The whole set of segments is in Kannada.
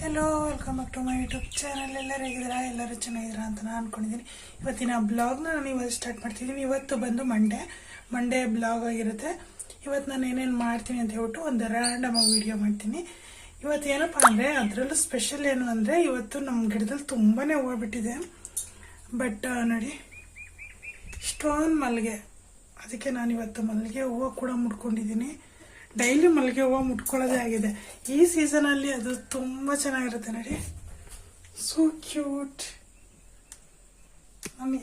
Hello, welcome back to my YouTube channel. ಎಲ್ಲರೂ ಹೇಗಿದ್ದೀರಾ? ಎಲ್ಲರೂ ಚೆನ್ನಾಗಿದ್ದೀರಾ ಅಂತ ನಾನು ಅಂದ್ಕೊಂಡಿದ್ದೀನಿ. ಇವತ್ತಿನ ಬ್ಲಾಗ್ನ ನಾನು ಇವತ್ತು ಸ್ಟಾರ್ಟ್ ಮಾಡ್ತಿದ್ದೀನಿ. ಇವತ್ತು ಬಂದು ಮಂಡೇ ಬ್ಲಾಗ್ ಆಗಿರುತ್ತೆ. ಇವತ್ತು ನಾನು ಏನೇನು ಮಾಡ್ತೀನಿ ಅಂತ ಹೇಳ್ಬಿಟ್ಟು ಒಂದು ರ್ಯಾಂಡಮ್ ವಿಡಿಯೋ ಮಾಡ್ತೀನಿ. ಇವತ್ತು ಏನಪ್ಪ ಅಂದರೆ, ಅದರಲ್ಲೂ ಸ್ಪೆಷಲ್ ಏನು ಅಂದರೆ, ಇವತ್ತು ನಮ್ಮ ಗಿಡದಲ್ಲಿ ತುಂಬಾ ಹೂವು ಬಿಟ್ಟಿದೆ. ಬಟ್ ನೋಡಿ, ಇಷ್ಟೊಂದು ಮಲ್ಲಿಗೆ. ಅದಕ್ಕೆ ನಾನು ಇವತ್ತು ಮಲ್ಲಿಗೆ ಹೂವು ಕೂಡ ಮುಟ್ಕೊಂಡಿದ್ದೀನಿ. ಡೈಲಿ ಮಲ್ಲಿಗೆ ಹೂವು ಮುಟ್ಕೊಳ್ಳೋದೇ ಆಗಿದೆ. ಈ ಸೀಸನಲ್ಲಿ ಅದು ತುಂಬ ಚೆನ್ನಾಗಿರುತ್ತೆ ನೋಡಿ. So cute. ನನಗೆ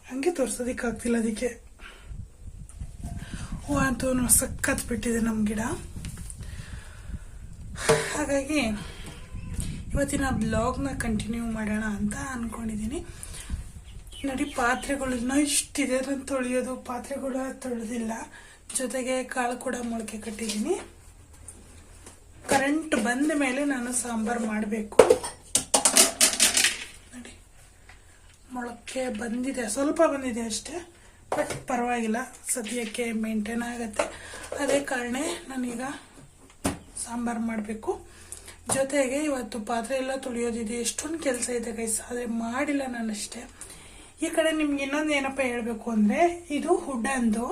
ಹಂಗೆ ತೋರ್ಸೋದಕ್ಕಾಗ್ತಿಲ್ಲ. ಅದಕ್ಕೆ ಹೂವು ಅಂತೂ ಸಕ್ಕತ್ ಬಿಟ್ಟಿದೆ ನಮ್ಮ ಗಿಡ. ಹಾಗಾಗಿ ಇವತ್ತಿನ ಬ್ಲಾಗ್ನ ಕಂಟಿನ್ಯೂ ಮಾಡೋಣ ಅಂತ ಅಂದ್ಕೊಂಡಿದ್ದೀನಿ. ನೋಡಿ, ಪಾತ್ರೆಗಳನ್ನ ಇಷ್ಟಿದೆ ನಾನು ತೊಳೆಯೋದು. ಪಾತ್ರೆಗಳು ತೊಳೆದಿಲ್ಲ. ಜೊತೆಗೆ ಕಾಳು ಕೂಡ ಮೊಳಕೆ ಕಟ್ಟಿದ್ದೀನಿ. ಕರೆಂಟ್ ಬಂದ ಮೇಲೆ ನಾನು ಸಾಂಬಾರು ಮಾಡಬೇಕು. ನೋಡಿ, ಮೊಳಕೆ ಬಂದಿದೆ, ಸ್ವಲ್ಪ ಬಂದಿದೆ ಅಷ್ಟೇ. ಬಟ್ ಪರವಾಗಿಲ್ಲ, ಸದ್ಯಕ್ಕೆ ಮೇಂಟೈನ್ ಆಗುತ್ತೆ. ಅದೇ ಕಾರಣ ನಾನೀಗ ಸಾಂಬಾರು ಮಾಡಬೇಕು. ಜೊತೆಗೆ ಇವತ್ತು ಪಾತ್ರೆ ಎಲ್ಲ ತೊಳೆಯೋದಿದೆ. ಎಷ್ಟೊಂದು ಕೆಲಸ ಇದೆ ಗೈಸ್, ಆದರೆ ಮಾಡಿಲ್ಲ ನಾನಷ್ಟೇ. ಈ ಕಡೆ ನಿಮ್ಗೆ ಇನ್ನೊಂದು ಏನಪ್ಪ ಹೇಳಬೇಕು ಅಂದರೆ, ಇದು ಹುಡ್ಡಂದು.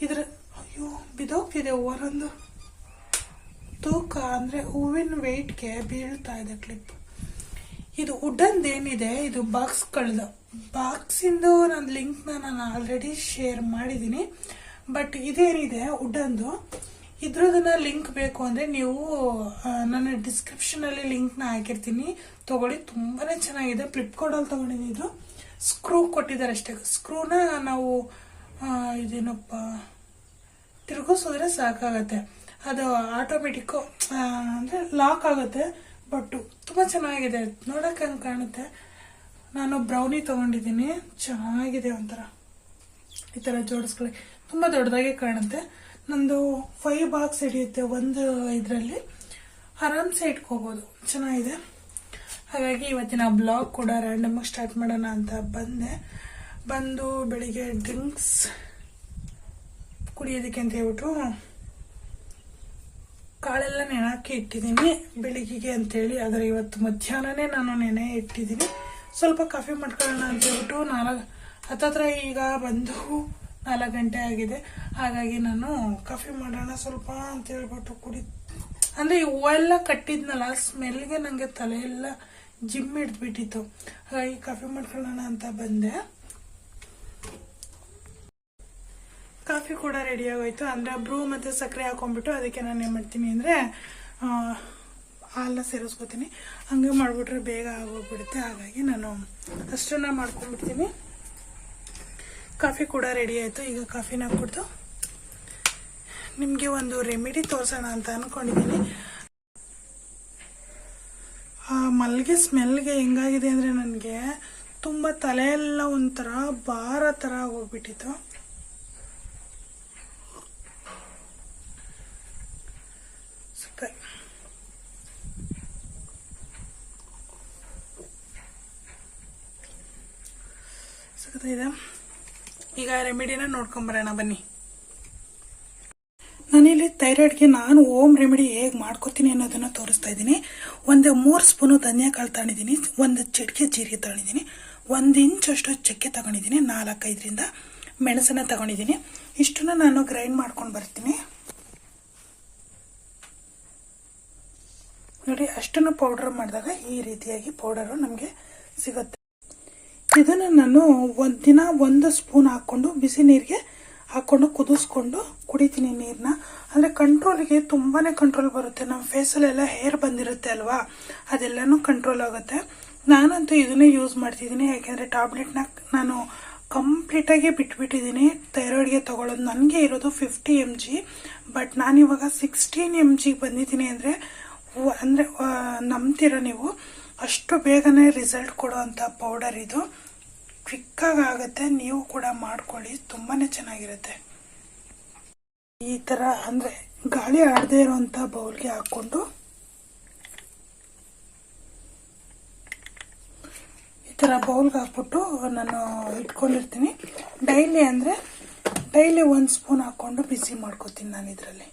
ಇದ್ರ ಅಯ್ಯೋ ಬಿದೋಗ್ತಿದೆ ಹೂವನೊಂದು. ತೂಕ ಅಂದರೆ ಹೂವಿನ ವೆಯ್ಟ್ಗೆ ಬೀಳ್ತಾ ಇದೆ ಕ್ಲಿಪ್. ಇದು ವುಡ್ಡಂದು ಏನಿದೆ, ಇದು ಬಾಕ್ಸಿಂದು ನನ್ನ ಲಿಂಕ್ನ ನಾನು ಆಲ್ರೆಡಿ ಶೇರ್ ಮಾಡಿದ್ದೀನಿ. ಬಟ್ ಇದೇನಿದೆ ವುಡ್ಡಂದು, ಇದ್ರದನ್ನ ಲಿಂಕ್ ಬೇಕು ಅಂದರೆ ನೀವು ನನ್ನ ಡಿಸ್ಕ್ರಿಪ್ಷನಲ್ಲಿ ಲಿಂಕ್ನ ಹಾಕಿರ್ತೀನಿ, ತಗೊಳ್ಳಿ. ತುಂಬಾ ಚೆನ್ನಾಗಿದೆ. ಫ್ಲಿಪ್ಕಾರ್ಟಲ್ಲಿ ತೊಗೊಂಡಿದ್ದೀನಿ. ಇದು ಸ್ಕ್ರೂ ಕೊಟ್ಟಿದ್ದಾರೆ ಅಷ್ಟೇ. ಸ್ಕ್ರೂನ ನಾವು ಇದೇನಪ್ಪ ತಿರುಗಿಸಿದ್ರೆ ಸಾಕಾಗತ್ತೆ. ಅದು ಆಟೋಮೆಟಿಕ್ಕು ಅಂದರೆ ಲಾಕ್ ಆಗುತ್ತೆ. ಬಟ್ ತುಂಬ ಚೆನ್ನಾಗಿದೆ, ನೋಡೋಕೆ ಹಂಗೆ ಕಾಣುತ್ತೆ. ನಾನು ಬ್ರೌನಿ ತೊಗೊಂಡಿದ್ದೀನಿ, ಚೆನ್ನಾಗಿದೆ. ಒಂಥರ ಈ ಥರ ಜೋಡಿಸ್ಕೊಳ್ಳಿ, ತುಂಬ ದೊಡ್ಡದಾಗಿ ಕಾಣುತ್ತೆ. ನಂದು 5 ಬಾಕ್ಸ್ ಹಿಡಿಯುತ್ತೆ ಒಂದು ಇದರಲ್ಲಿ. ಆರಾಮ್ಸೆ ಇಟ್ಕೋಬೋದು, ಚೆನ್ನಾಗಿದೆ. ಹಾಗಾಗಿ ಇವತ್ತಿನ ಬ್ಲಾಗ್ ಕೂಡ ರ್ಯಾಂಡಮಾಗಿ ಸ್ಟಾರ್ಟ್ ಮಾಡೋಣ ಅಂತ ಬಂದು ಬೆಳಿಗ್ಗೆ ಡ್ರಿಂಕ್ಸ್ ಕುಡಿಯೋದಕ್ಕೆ ಅಂತ ಹೇಳ್ಬಿಟ್ಟು ಕಾಳೆಲ್ಲ ನೆನೆಹಾಕಿ ಇಟ್ಟಿದ್ದೀನಿ ಬೆಳಿಗ್ಗೆಗೆ ಅಂತೇಳಿ. ಆದರೆ ಇವತ್ತು ಮಧ್ಯಾಹ್ನನೇ ನಾನು ನೆನೆ ಇಟ್ಟಿದ್ದೀನಿ. ಸ್ವಲ್ಪ ಕಾಫಿ ಮಾಡ್ಕೊಳ್ಳೋಣ ಅಂತ ಹೇಳ್ಬಿಟ್ಟು ಹತ್ತತ್ರ ಈಗ ಬಂದು 4 ಗಂಟೆ ಆಗಿದೆ. ಹಾಗಾಗಿ ನಾನು ಕಾಫಿ ಮಾಡೋಣ ಸ್ವಲ್ಪ ಅಂತ ಹೇಳ್ಬಿಟ್ಟು ಅಂದರೆ ಈ ಹೂವೆಲ್ಲ ಕಟ್ಟಿದ್ನಲ್ಲ, ಸ್ಮೆಲ್ಗೆ ನನಗೆ ತಲೆ ಎಲ್ಲ ಜಿಮ್ ಹಿಡ್ದ್ಬಿಟ್ಟಿತ್ತು. ಹಾಗಾಗಿ ಕಾಫಿ ಮಾಡ್ಕೊಳ್ಳೋಣ ಅಂತ ಬಂದೆ. ಕಾಫಿ ಕೂಡ ರೆಡಿ ಆಗೋಯ್ತು. ಅಂದರೆ ಬ್ರೂ ಮತ್ತು ಸಕ್ಕರೆ ಹಾಕೊಂಡ್ಬಿಟ್ಟು, ಅದಕ್ಕೆ ನಾನು ಏನು ಮಾಡ್ತೀನಿ ಅಂದರೆ ಹಾಲನ್ನ ಸೇರಿಸ್ಕೋತೀನಿ. ಹಂಗೆ ಮಾಡಿಬಿಟ್ರೆ ಬೇಗ ಆಗೋಗ್ಬಿಡುತ್ತೆ. ಹಾಗಾಗಿ ನಾನು ಅಷ್ಟನ್ನ ಮಾಡ್ಕೊಂಡ್ಬಿಡ್ತೀನಿ. ಕಾಫಿ ಕೂಡ ರೆಡಿ ಆಯಿತು. ಈಗ ಕಾಫಿನ ಕುಡಿದು ನಿಮಗೆ ಒಂದು ರೆಮಿಡಿ ತೋರಿಸೋಣ ಅಂತ ಅಂದ್ಕೊಂಡಿದ್ದೀನಿ. ಮಲ್ಲಿಗೆ ಸ್ಮೆಲ್ಗೆ ಹೆಂಗಾಗಿದೆ ಅಂದರೆ, ನನಗೆ ತುಂಬ ತಲೆಯೆಲ್ಲ ಒಂಥರ ಭಾರ ಥರ ಆಗೋಗ್ಬಿಟ್ಟಿತ್ತು. ಇದೆ. ಈಗ ರೆಮಿಡಿನ ನೋಡ್ಕೊಂಬರೋಣ ಬನ್ನಿ. ನಾನಿಲ್ಲಿ ಥೈರಾಯ್ಡ್ಗೆ ನಾನು ಹೋಮ್ ರೆಮಿಡಿ ಹೇಗೆ ಮಾಡ್ಕೋತೀನಿ ಅನ್ನೋದನ್ನು ತೋರಿಸ್ತಾ ಇದ್ದೀನಿ. ಒಂದು 3 ಸ್ಪೂನು ಧನಿಯಾಕಾಳು ತಗೊಂಡಿದ್ದೀನಿ, 1 ಚಿಟಿಕೆ ಜೀರಿಗೆ ತಗೊಂಡಿದ್ದೀನಿ, 1 ಇಂಚಷ್ಟು ಚಕ್ಕೆ ತಗೊಂಡಿದ್ದೀನಿ, 4-5ರಿಂದ ಮೆಣಸನ್ನ ತಗೊಂಡಿದ್ದೀನಿ. ಇಷ್ಟನ್ನು ನಾನು ಗ್ರೈಂಡ್ ಮಾಡ್ಕೊಂಡು ಬರ್ತೀನಿ. ನೋಡಿ, ಅಷ್ಟನ್ನು ಪೌಡರ್ ಮಾಡಿದಾಗ ಈ ರೀತಿಯಾಗಿ ಪೌಡರು ನಮಗೆ ಸಿಗುತ್ತೆ. ಇದನ್ನು ನಾನು ದಿನ 1 ಸ್ಪೂನ್ ಹಾಕ್ಕೊಂಡು ಬಿಸಿ ನೀರಿಗೆ ಹಾಕ್ಕೊಂಡು ಕುದಿಸ್ಕೊಂಡು ಕುಡಿತೀನಿ ನೀರನ್ನ. ಅಂದರೆ ಕಂಟ್ರೋಲ್ಗೆ ತುಂಬಾ ಕಂಟ್ರೋಲ್ ಬರುತ್ತೆ. ನಮ್ಮ ಫೇಸಲ್ಲೆಲ್ಲ ಹೇರ್ ಬಂದಿರುತ್ತೆ ಅಲ್ವಾ, ಅದೆಲ್ಲನೂ ಕಂಟ್ರೋಲ್ ಆಗುತ್ತೆ. ನಾನಂತೂ ಇದನ್ನೇ ಯೂಸ್ ಮಾಡ್ತಿದ್ದೀನಿ. ಯಾಕೆಂದರೆ ಟ್ಯಾಬ್ಲೆಟ್ನ ನಾನು ಕಂಪ್ಲೀಟಾಗಿ ಬಿಟ್ಬಿಟ್ಟಿದ್ದೀನಿ. ಥೈರಾಯ್ಡ್ಗೆ ತೊಗೊಳ್ಳೋದು ನನಗೆ ಇರೋದು 50 mg. ಬಟ್ ನಾನಿವಾಗ 16 mg ಬಂದಿದ್ದೀನಿ. ಅಂದರೆ ನಂಬ್ತೀರ ನೀವು, ಅಷ್ಟು ಬೇಗನೆ ರಿಸಲ್ಟ್ ಕೊಡುವಂಥ ಪೌಡರ್ ಇದು. ಕ್ವಿಕ್ಕಾಗಿ ಆಗುತ್ತೆ. ನೀವು ಕೂಡ ಮಾಡ್ಕೊಳ್ಳಿ, ತುಂಬಾ ಚೆನ್ನಾಗಿರುತ್ತೆ. ಈ ಥರ ಅಂದರೆ ಗಾಳಿ ಆಡದೇ ಇರೋವಂಥ ಬೌಲ್ಗೆ ಹಾಕ್ಕೊಂಡು ಈ ಥರ ಬೌಲ್ಗೆ ಹಾಕ್ಬಿಟ್ಟು ನಾನು ಇಟ್ಕೊಂಡಿರ್ತೀನಿ. ಡೈಲಿ 1 ಸ್ಪೂನ್ ಹಾಕ್ಕೊಂಡು ಬಿಸಿ ಮಾಡ್ಕೊತೀನಿ ನಾನು ಇದರಲ್ಲಿ.